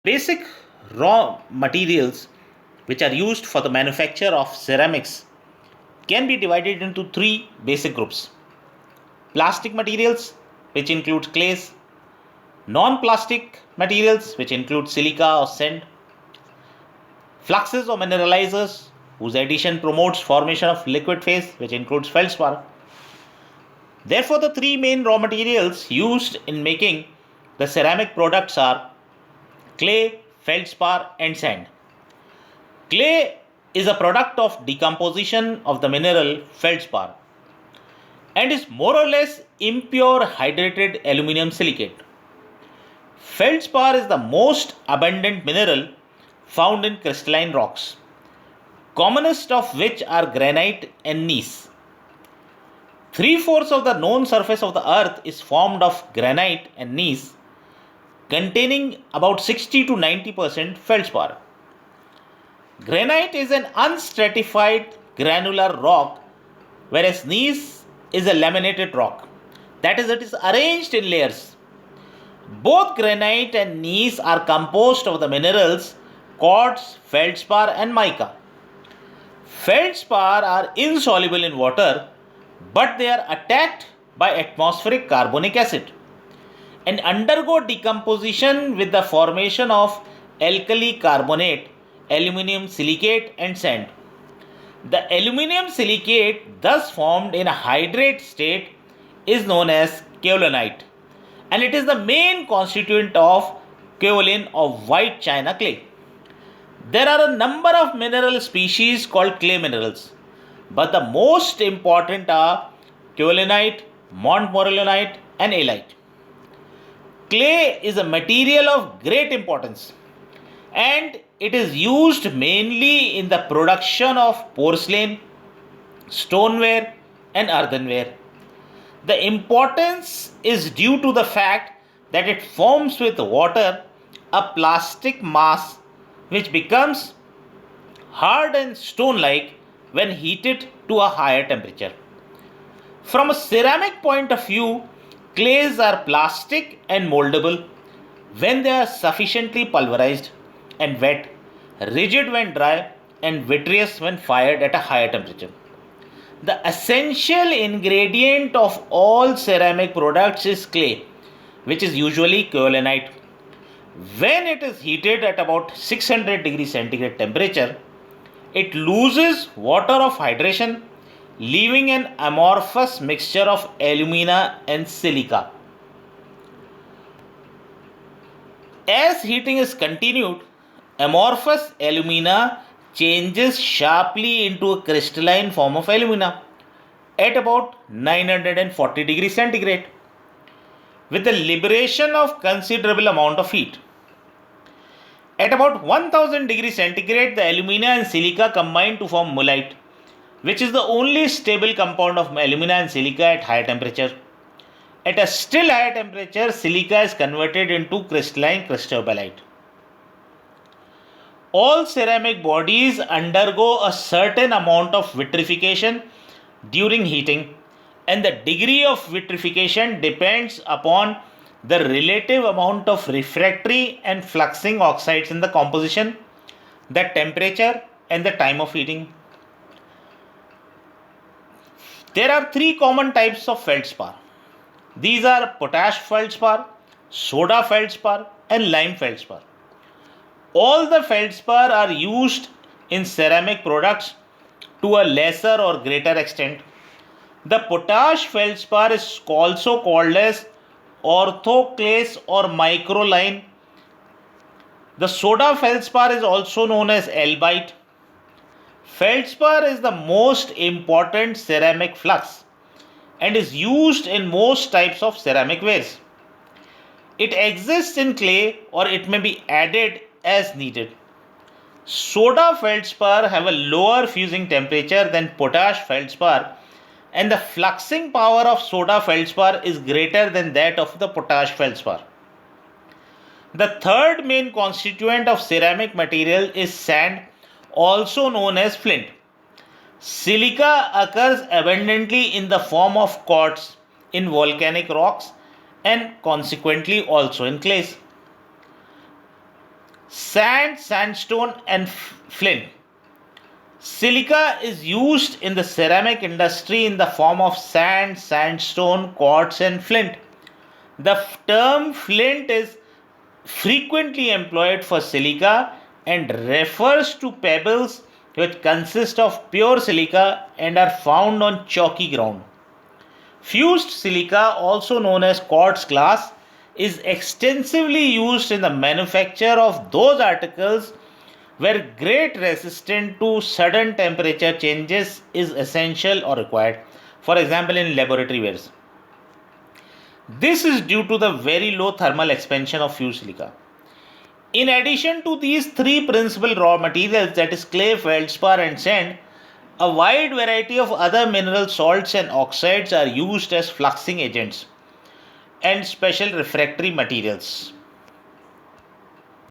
Basic raw materials which are used for the manufacture of ceramics can be divided into three basic groups: plastic materials, which include clays; non plastic materials, which include silica or sand; fluxes or mineralizers, whose addition promotes formation of liquid phase, which includes feldspar. Therefore, the three main raw materials used in making the ceramic products are clay, feldspar, and sand. Clay is a product of decomposition of the mineral feldspar and is more or less impure hydrated aluminum silicate. Feldspar is the most abundant mineral found in crystalline rocks, commonest of which are granite and gneiss. Three-fourths of the known surface of the earth is formed of granite and gneiss, containing about 60 to 90% feldspar. Granite is an unstratified granular rock, whereas gneiss is a laminated rock. That is, it is arranged in layers. Both granite and gneiss are composed of the minerals quartz, feldspar, and mica. Feldspar are insoluble in water, but they are attacked by atmospheric carbonic acid and undergo decomposition with the formation of alkali carbonate, aluminum silicate, and sand. The aluminum silicate, thus formed in a hydrate state, is known as kaolinite, and it is the main constituent of kaolin of white china clay. There are a number of mineral species called clay minerals, but the most important are kaolinite, montmorillonite, and alite. Clay is a material of great importance and it is used mainly in the production of porcelain, stoneware, and earthenware. The importance is due to the fact that it forms with water a plastic mass which becomes hard and stone like when heated to a higher temperature. From a ceramic point of view, clays are plastic and moldable when they are sufficiently pulverized and wet, rigid when dry, and vitreous when fired at a higher temperature. The essential ingredient of all ceramic products is clay, which is usually kaolinite. When it is heated at about 600 degrees centigrade temperature, it loses water of hydration, leaving an amorphous mixture of alumina and silica. As heating is continued, amorphous alumina changes sharply into a crystalline form of alumina at about 940 degrees centigrade with the liberation of considerable amount of heat. At about 1000 degrees centigrade, the alumina and silica combine to form mullite, which is the only stable compound of alumina and silica at higher temperature. At a still higher temperature, silica is converted into crystalline cristobalite. All ceramic bodies undergo a certain amount of vitrification during heating, and the degree of vitrification depends upon the relative amount of refractory and fluxing oxides in the composition, the temperature, and the time of heating. There are three common types of feldspar. These are potash feldspar, soda feldspar, and lime feldspar. All the feldspar are used in ceramic products to a lesser or greater extent. The potash feldspar is also called as orthoclase or microline. The soda feldspar is also known as albite. Feldspar is the most important ceramic flux and is used in most types of ceramic wares. It exists in clay or it may be added as needed. Soda feldspar have a lower fusing temperature than potash feldspar, and the fluxing power of soda feldspar is greater than that of the potash feldspar. The third main constituent of ceramic material is sand, also known as flint. Silica occurs abundantly in the form of quartz in volcanic rocks and consequently also in clays. Sand, sandstone, and flint. Silica is used in the ceramic industry in the form of sand, sandstone, quartz, and flint. The term flint is frequently employed for silica and refers to pebbles which consist of pure silica and are found on chalky ground. Fused silica, also known as quartz glass, is extensively used in the manufacture of those articles where great resistance to sudden temperature changes is essential or required. For example, in laboratory wares. This is due to the very low thermal expansion of fused silica. In addition to these three principal raw materials, that is clay, feldspar, and sand, a wide variety of other mineral salts and oxides are used as fluxing agents and special refractory materials.